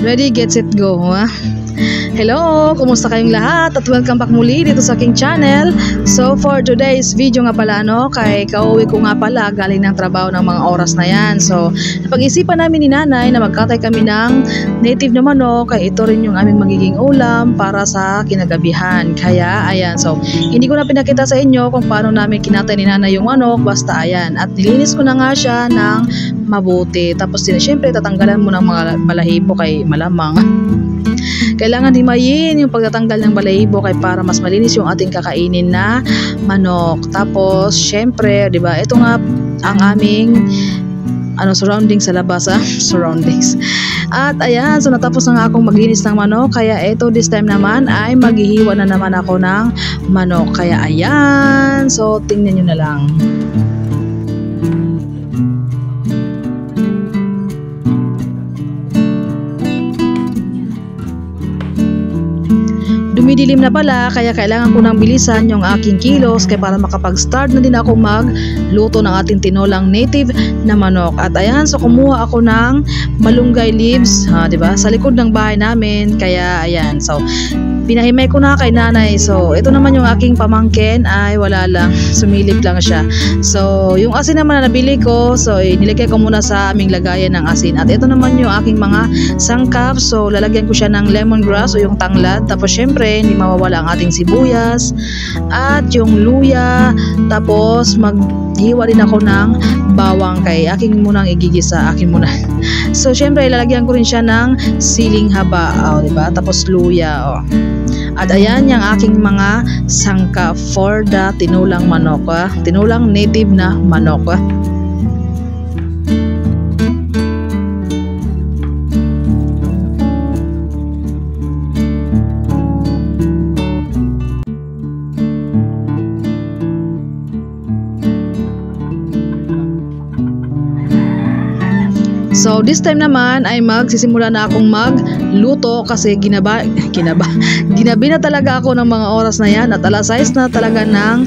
Ready, get, set, go, ha? Hello! Kumusta kayong lahat? At welcome back muli dito sa aking channel. So for today's video nga pala, kay kauwi ko nga pala galing ng trabaho ng mga oras na yan. So napag-isipan namin ni nanay na magkatay kami ng native na manok, kaya ito rin yung aming magiging ulam para sa kinagabihan. Kaya ayan, so hindi ko na pinakita sa inyo kung paano namin kinatay ni nanay yung manok, basta ayan. At nilinis ko na nga siya ng mabuti. Tapos siyempre tatanggalan mo ng mga balahibo kay malamang. Kailangan himayin yung pagtatanggal ng balahibo kay para mas malinis yung ating kakainin na manok. Tapos syempre, 'di ba? Ito nga ang aming surroundings sa labas, surroundings. At ayan, so natapos na nga akong maglinis ng manok, kaya ito this time naman ay maghihiwa na naman ako ng manok. Kaya ayan, so tingnan niyo na lang. Dumidilim na pala, kaya kailangan ko nang bilisan yung aking kilos kaya para makapag-start na din ako magluto ng ating tinolang native na manok. At ayan, so kumuha ako ng malunggay leaves, diba? Sa likod ng bahay namin, kaya ayan, so pinahimay ko na kay nanay. So ito naman yung aking pamangkin, ay wala lang, sumilip lang siya. So yung asin naman na nabili ko, so nilagay ko muna sa aming lagayan ng asin. At ito naman yung aking mga sangkap, so lalagyan ko siya ng lemongrass o yung tanglad. Tapos syempre hindi mawawala ang ating sibuyas at yung luya. Tapos maghiwa din ako ng bawang, kay aking munang igigisa, akin muna. So syempre lalagyan ko rin siya ng siling haba, diba? Tapos luya, At ayan yung aking mga sangkap for the tinulang manok, tinulang native na manok. So this time naman ay magsisimula na akong magluto kasi ginabi na talaga ako ng mga oras na yan, at alas 6 na talaga ng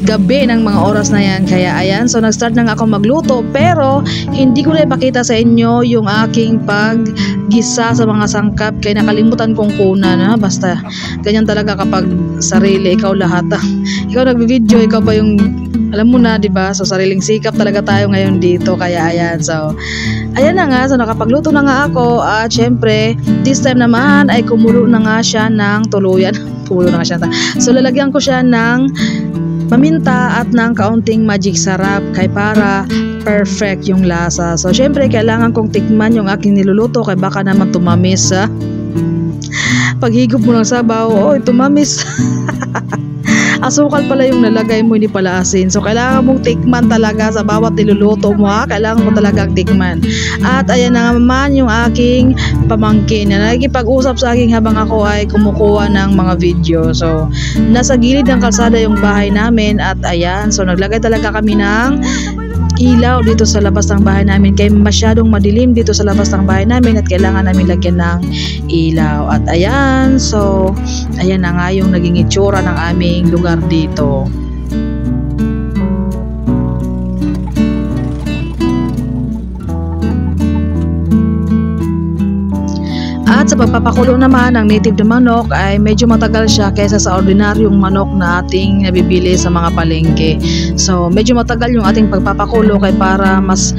gabi ng mga oras na yan. Kaya ayan, so nag-start na nga akong magluto, pero hindi ko na ipakita sa inyo yung aking paggisa sa mga sangkap kaya nakalimutan kong kunan, basta ganyan talaga kapag sarili, ikaw lahat. Ikaw nag-video, ikaw pa yung alam mo na, 'di ba? So sariling sikap talaga tayo ngayon dito. Kaya ayan, so ayan na nga, so nakapagluto na nga ako. At syempre this time naman ay kumulo na nga siya ng tuluyan. Kumulo na nga siya. So lalagyan ko siya ng paminta at ng kaunting magic sarap kay para perfect yung lasa. So syempre kailangan kong tikman yung aking niluluto kay baka naman tumamis. Paghigop mo ng sabaw, tumamis. Asukal pala yung nalagay mo, hindi pala asin. So kailangan mong tikman talaga sa bawat niluluto mo, kailangan mo talagang tikman. At ayan na naman yung aking pamangkin na nagkipag-usap sa akin habang ako ay kumukuha ng mga video. So nasa gilid ng kalsada yung bahay namin, at ayan, so naglagay talaga kami ng ilaw dito sa labas ng bahay namin kaya masyadong madilim dito sa labas ng bahay namin at kailangan namin lagyan ng ilaw. At ayan, so ayan na nga yung naging itsura ng aming lugar dito. At sa pagpapakulo naman ng native na manok ay medyo matagal siya kaysa sa ordinaryong manok na ating nabibili sa mga palengke. So medyo matagal yung ating pagpapakulo kay para mas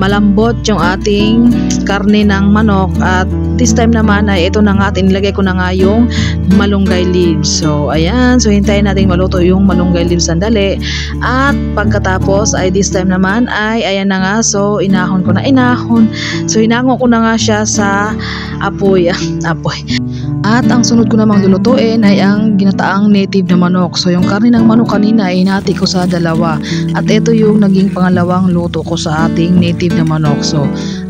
malambot yung ating karne ng manok. At this time naman ay ito na nga, inilagay ko na nga yung malunggay leaves. So ayan, so hintayin natin maluto yung malunggay leaves sandali. At pagkatapos ay this time naman ay ayan na nga, so inahon ko na. So hinango ko na nga siya sa apoy. At ang sunod ko namang lulutuin ay ang ginataang native na manok. So yung karne ng manok kanina ay hinati ko sa dalawa. At ito yung naging pangalawang luto ko sa ating native na manok. So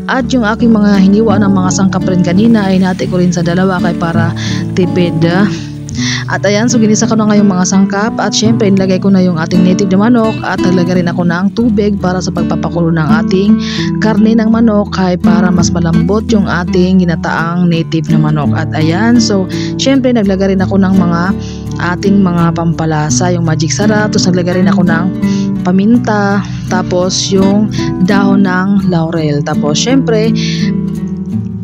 at yung aking mga hiniwa ng mga sangkap rin kanina ay hinati ko rin sa dalawa kay para tipid. At ayan, so ginisa ko na nga yung mga sangkap at syempre nilagay ko na yung ating native na manok at naglagay rin ako ng tubig para sa pagpapakulo ng ating karne ng manok kay para mas malambot yung ating ginataang native na manok. At ayan, so syempre naglagay rin ako ng mga ating mga pampalasa, yung magic sarap, tapos naglagay rin ako ng paminta, tapos yung dahon ng laurel. Tapos syempre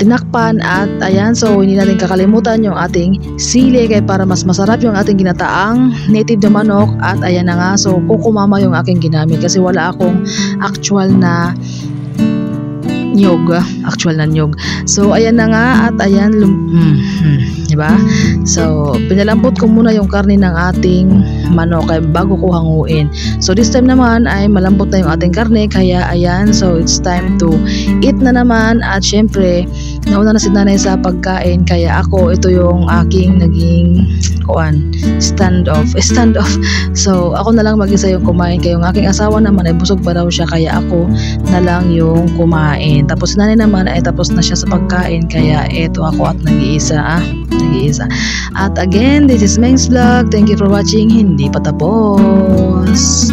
tinakpan at ayan, so hindi natin kakalimutan yung ating sili kaya para mas masarap yung ating ginataang native na manok. At ayan na nga, so kukumama yung aking ginamit kasi wala akong actual na nyog. So ayan na nga, at ayan diba? So pinalambot ko muna yung karne ng ating manok bago ko hanguin. So this time naman ay malambot na yung ating karne kaya ayan, so it's time to eat na naman. At syempre nauna na si nanay sa pagkain kaya ako, ito yung aking naging stand off. So ako na lang mag-isa yung kumain kaya yung aking asawa naman ay busog pa raw siya kaya ako na lang yung kumain. Tapos nanay naman ay tapos na siya sa pagkain kaya eto ako at nag-iisa. At again, this is Meng's Vlog. Thank you for watching. Hindi pa tapos.